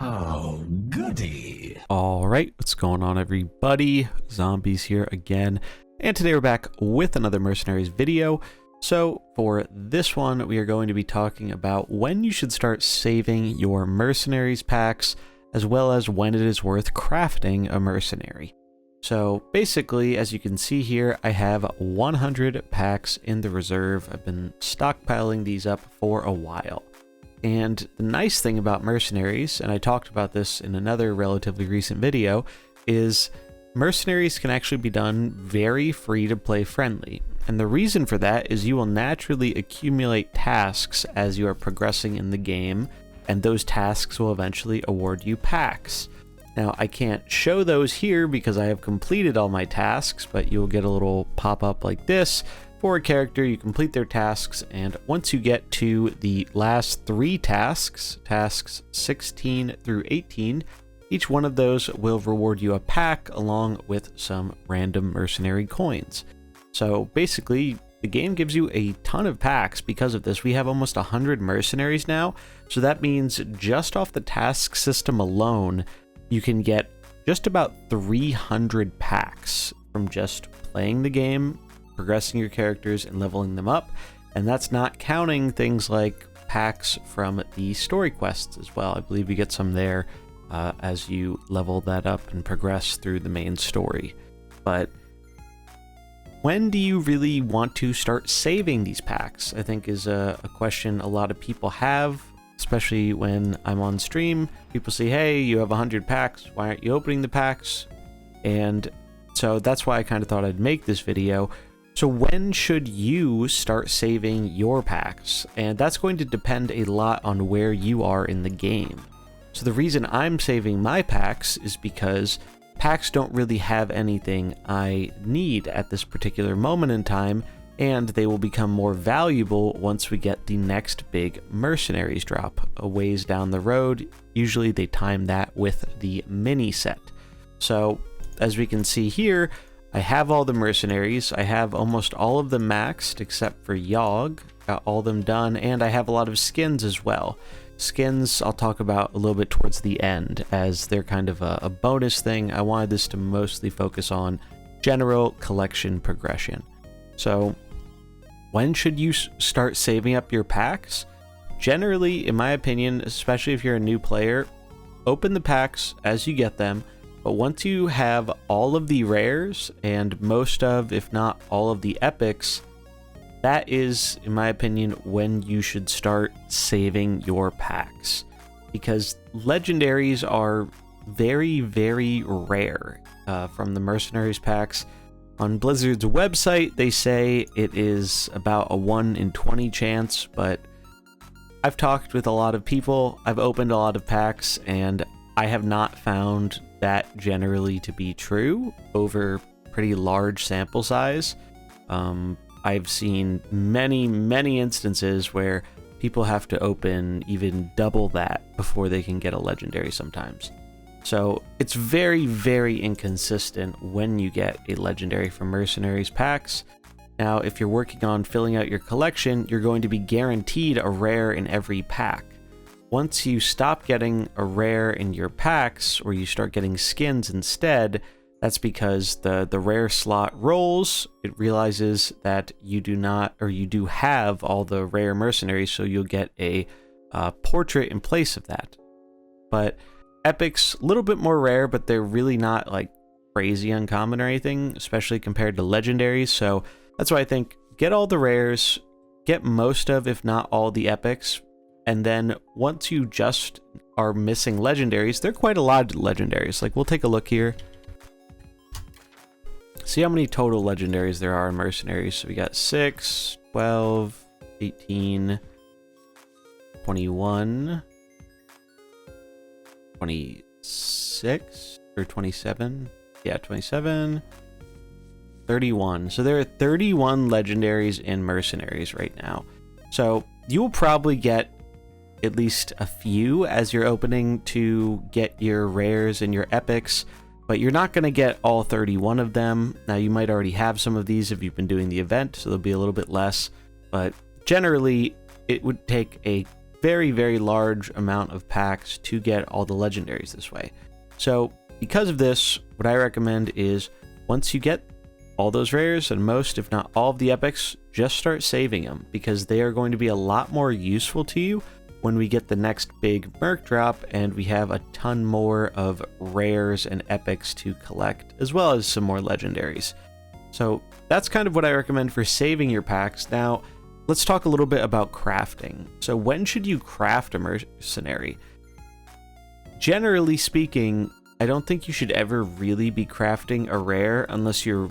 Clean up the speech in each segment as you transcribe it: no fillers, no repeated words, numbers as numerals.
Oh, goody. All right, what's going on, everybody? Zombies here again, and today we're back with another Mercenaries video. So for this one, we are going to be talking about when you should start saving your Mercenaries packs, as well as when it is worth crafting a mercenary. So basically, as you can see here, I have 100 packs in the reserve. I've been stockpiling these up for a while. And the nice thing about Mercenaries, and I talked about this in another relatively recent video, is Mercenaries can actually be done very free-to-play friendly. And the reason for that is you will naturally accumulate tasks as you are progressing in the game, and those tasks will eventually award you packs. Now, I can't show those here because I have completed all my tasks, but you'll get a little pop-up like this. For a character, you complete their tasks, and once you get to the last 3 tasks, tasks 16 through 18, each one of those will reward you a pack along with some random mercenary coins. So basically, the game gives you a ton of packs because of this. We have almost 100 mercenaries now, so that means just off the task system alone, you can get just about 300 packs from just playing the game, progressing your characters and leveling them up, and that's not counting things like packs from the story quests as well. I believe you get some there as you level that up and progress through the main story. But when do you really want to start saving these packs, I think is a question a lot of people have, especially when I'm on stream. People say, hey, you have 100 packs, why aren't you opening the packs? And so that's why I kind of thought I'd make this video. So when should you start saving your packs? And that's going to depend a lot on where you are in the game. So the reason I'm saving my packs is because packs don't really have anything I need at this particular moment in time, and they will become more valuable once we get the next big Mercenaries drop a ways down the road. Usually they time that with the mini set. So as we can see here, I have all the mercenaries. I have almost all of them maxed except for Yogg. Got all of them done, and I have a lot of skins as well. Skins I'll talk about a little bit towards the end, as they're kind of a bonus thing. I wanted this to mostly focus on general collection progression. So when should you start saving up your packs? Generally, in my opinion, especially if you're a new player, open the packs as you get them. But once you have all of the rares and most of, if not all of the epics, that is, in my opinion, when you should start saving your packs. Because legendaries are very, very rare from the Mercenaries packs. On Blizzard's website, they say it is about a 1 in 20 chance, but I've talked with a lot of people, I've opened a lot of packs, and I have not found that generally to be true over pretty large sample size. I've seen many instances where people have to open even double that before they can get a legendary sometimes. So it's very, very inconsistent when you get a legendary from Mercenaries packs. Now, if you're working on filling out your collection, you're going to be guaranteed a rare in every pack. Once you stop getting a rare in your packs, or you start getting skins instead, that's because the rare slot rolls. It realizes that you do not, or you do have all the rare mercenaries, so you'll get a portrait in place of that. But epics, a little bit more rare, but they're really not like crazy uncommon or anything, especially compared to legendaries. So that's why I think get all the rares, get most of, if not all, the epics. And then once you just are missing legendaries, there are quite a lot of legendaries. Like, we'll take a look here. See how many total legendaries there are in Mercenaries. So we got 6, 12, 18, 21, 26, or 27. Yeah, 27, 31. So there are 31 legendaries in Mercenaries right now. So you will probably get at least a few as you're opening to get your rares and your epics, but you're not going to get all 31 of them. Now, you might already have some of these if you've been doing the event, so there'll be a little bit less, but generally it would take a very, very large amount of packs to get all the legendaries this way. So because of this, what I recommend is once you get all those rares and most, if not all of the epics, just start saving them, because they are going to be a lot more useful to you when we get the next big Merc drop and we have a ton more of rares and epics to collect, as well as some more legendaries. So that's kind of what I recommend for saving your packs. Now, let's talk a little bit about crafting. So when should you craft a mercenary? Generally speaking, I don't think you should ever really be crafting a rare unless you're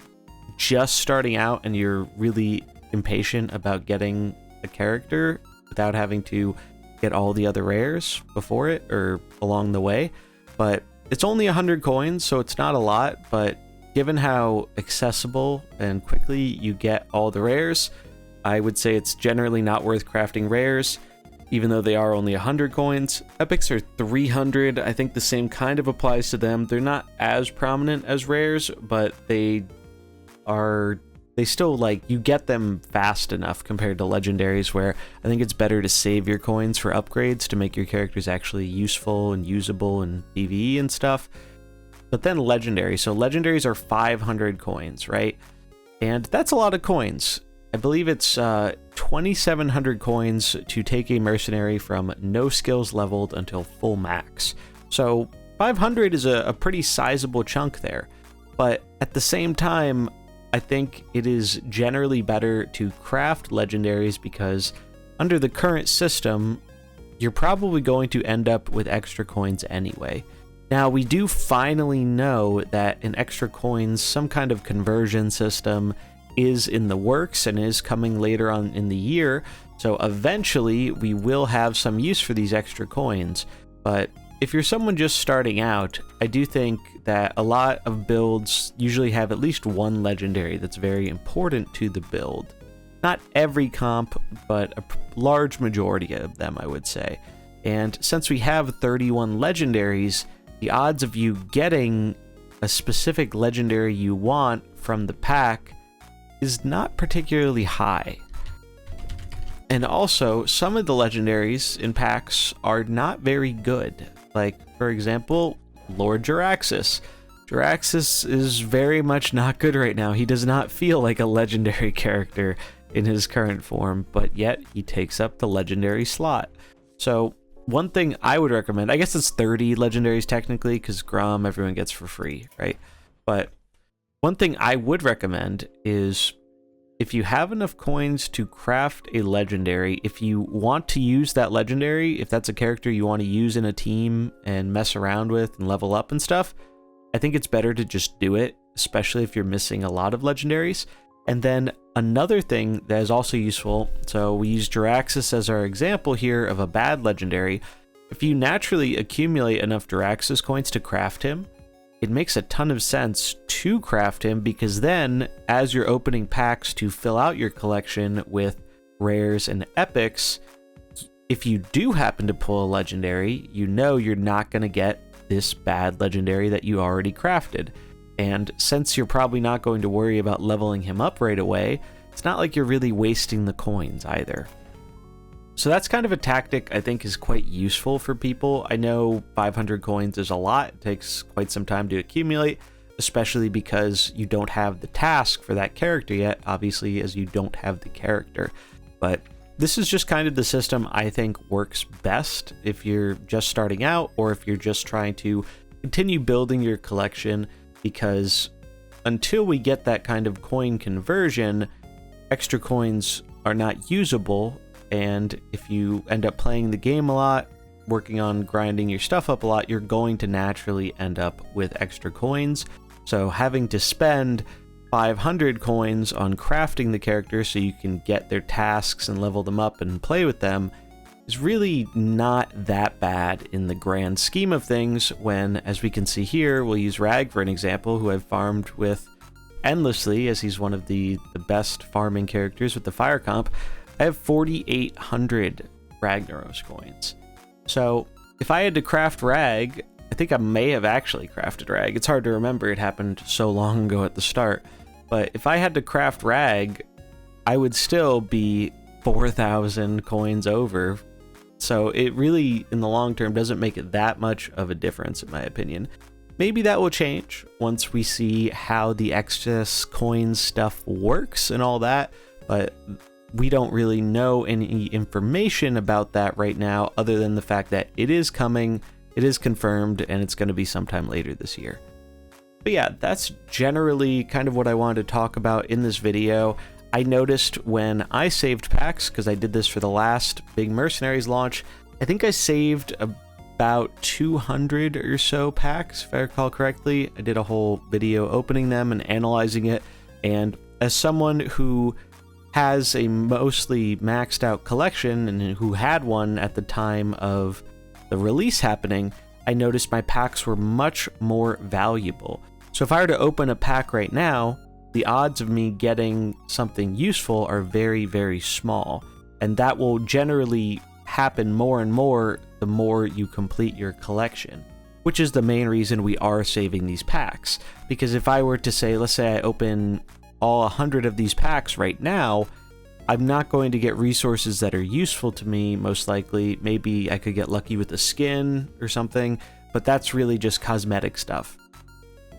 just starting out and you're really impatient about getting a character without having to get all the other rares before it or along the way. But it's only 100 coins, so it's not a lot, but given how accessible and quickly you get all the rares, I would say it's generally not worth crafting rares, even though they are only 100 coins. Epics are 300. I think the same kind of applies to them. They're not as prominent as rares, but they still, like, you get them fast enough compared to legendaries, where I think it's better to save your coins for upgrades to make your characters actually useful and usable in PvE and stuff. But then legendaries. So legendaries are 500 coins, right? And that's a lot of coins. I believe it's 2,700 coins to take a mercenary from no skills leveled until full max. So 500 is a pretty sizable chunk there. But at the same time, I think it is generally better to craft legendaries, because under the current system, you're probably going to end up with extra coins anyway. Now, we do finally know that in extra coins, some kind of conversion system is in the works and is coming later on in the year. So eventually we will have some use for these extra coins. But if you're someone just starting out, I do think that a lot of builds usually have at least one legendary that's very important to the build. Not every comp, but a large majority of them, I would say. And since we have 31 legendaries, the odds of you getting a specific legendary you want from the pack is not particularly high. And also, some of the legendaries in packs are not very good. Like, for example, Lord Jaraxxus. Jaraxxus is very much not good right now. He does not feel like a legendary character in his current form, but yet he takes up the legendary slot. So one thing I would recommend, I guess it's 30 legendaries technically, because Grom everyone gets for free, right? But one thing I would recommend is, if you have enough coins to craft a legendary, if you want to use that legendary, if that's a character you want to use in a team and mess around with and level up and stuff, I think it's better to just do it, especially if you're missing a lot of legendaries. And then another thing that is also useful, so we use Jaraxxus as our example here of a bad legendary. If you naturally accumulate enough Jaraxxus coins to craft him, it makes a ton of sense to craft him, because then as you're opening packs to fill out your collection with rares and epics, if you do happen to pull a legendary, you know you're not going to get this bad legendary that you already crafted. And since you're probably not going to worry about leveling him up right away, it's not like you're really wasting the coins either. So that's kind of a tactic I think is quite useful for people. I know 500 coins is a lot. It takes quite some time to accumulate, especially because you don't have the task for that character yet, obviously, as you don't have the character. But this is just kind of the system I think works best if you're just starting out, or if you're just trying to continue building your collection, because until we get that kind of coin conversion, extra coins are not usable. And if you end up playing the game a lot, working on grinding your stuff up a lot, you're going to naturally end up with extra coins. So having to spend 500 coins on crafting the character so you can get their tasks and level them up and play with them is really not that bad in the grand scheme of things, when, as we can see here, we'll use Rag for an example, who I've farmed with endlessly, as he's one of the best farming characters with the fire comp. I have 4,800 Ragnaros coins. So if I had to craft Rag, I think I may have actually crafted Rag. It's hard to remember, it happened so long ago at the start. But if I had to craft Rag, I would still be 4,000 coins over So it really, in the long term, doesn't make it that much of a difference, in my opinion. Maybe that will change once we see how the excess coins stuff works and all that, but we don't really know any information about that right now, other than the fact that it is coming, it is confirmed, and it's going to be sometime later this year. But yeah, that's generally kind of what I wanted to talk about in this video. I noticed when I saved packs, because I did this for the last big Mercenaries launch, I think I saved about 200 or so packs, if I recall correctly. I did a whole video opening them and analyzing it, and as someone who has a mostly maxed out collection and who had one at the time of the release happening, I noticed my packs were much more valuable. So if I were to open a pack right now, the odds of me getting something useful are very, very small. And that will generally happen more and more the more you complete your collection, which is the main reason we are saving these packs. Because if I were to say, let's say I open all 100 of these packs right now, I'm not going to get resources that are useful to me, most likely. Maybe I could get lucky with a skin or something, but that's really just cosmetic stuff.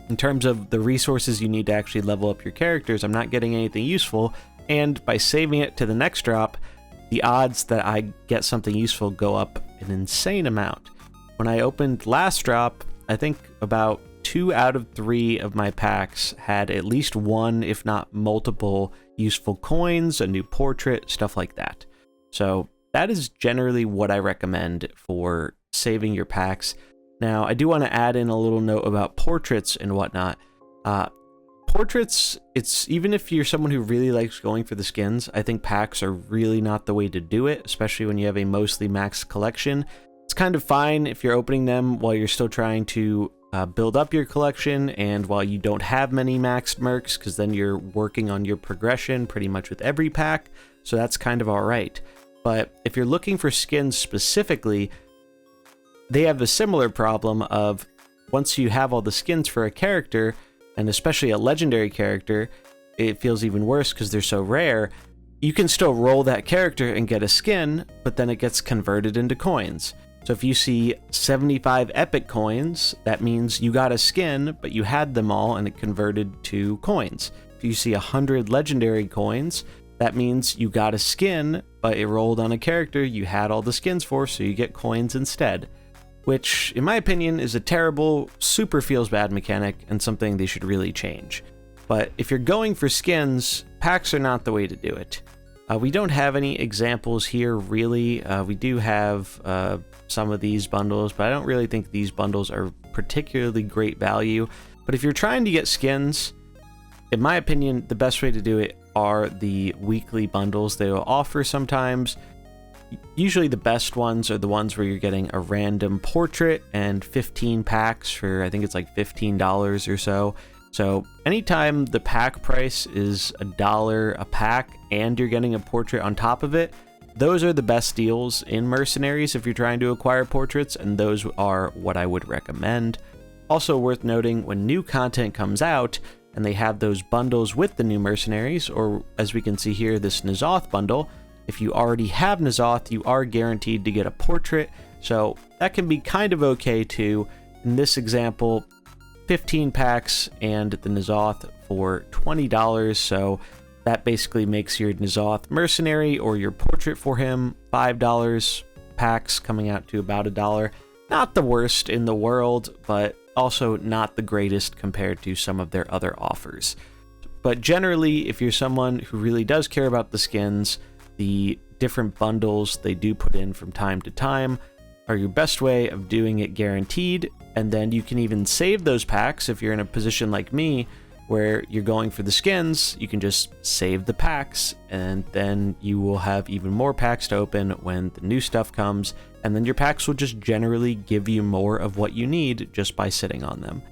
In terms of the resources you need to actually level up your characters, I'm not getting anything useful, and by saving it to the next drop, the odds that I get something useful go up an insane amount. When I opened last drop, I think about 2 out of 3 of my packs had at least one, if not multiple, useful coins, a new portrait, stuff like that. So that is generally what I recommend for saving your packs. Now, I do want to add in a little note about portraits and whatnot. Portraits, it's even if you're someone who really likes going for the skins, I think packs are really not the way to do it, especially when you have a mostly maxed collection. It's kind of fine if you're opening them while you're still trying to build up your collection and while you don't have many maxed mercs, because then you're working on your progression pretty much with every pack, so that's kind of alright. But if you're looking for skins specifically, they have a similar problem of once you have all the skins for a character, and especially a legendary character, it feels even worse because they're so rare. You can still roll that character and get a skin, but then it gets converted into coins. So if you see 75 epic coins, that means you got a skin, but you had them all and it converted to coins. If you see 100 legendary coins, that means you got a skin, but it rolled on a character you had all the skins for, so you get coins instead. Which, in my opinion, is a terrible, super feels bad mechanic and something they should really change. But if you're going for skins, packs are not the way to do it. We don't have any examples here, really. We do have some of these bundles, but I don't really think these bundles are particularly great value. But if you're trying to get skins, in my opinion, the best way to do it are the weekly bundles they will offer sometimes. Usually the best ones are the ones where you're getting a random portrait and 15 packs for, I think it's like $15 or so. So anytime the pack price is $1 a pack and you're getting a portrait on top of it, those are the best deals in Mercenaries if you're trying to acquire portraits, and those are what I would recommend. Also worth noting, when new content comes out and they have those bundles with the new Mercenaries, or as we can see here, this N'Zoth bundle, if you already have N'Zoth, you are guaranteed to get a portrait, so that can be kind of okay too. In this example, 15 packs and the N'Zoth for $20, so that basically makes your N'Zoth mercenary or your portrait for him $5, packs coming out to about $1. Not the worst in the world, but also not the greatest compared to some of their other offers. But generally, if you're someone who really does care about the skins, the different bundles they do put in from time to time are your best way of doing it guaranteed, and then you can even save those packs if you're in a position like me where you're going for the skins. You can just save the packs, and then you will have even more packs to open when the new stuff comes, and then your packs will just generally give you more of what you need just by sitting on them.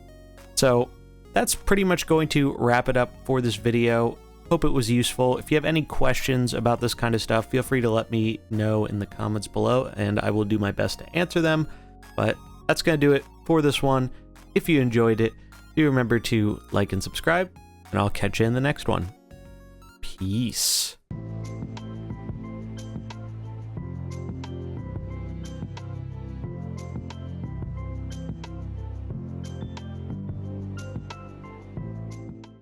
So that's pretty much going to wrap it up for this video. Hope it was useful. If you have any questions about this kind of stuff, feel free to let me know in the comments below, and I will do my best to answer them. But that's going to do it for this one. If you enjoyed it, do remember to like and subscribe, and I'll catch you in the next one. Peace.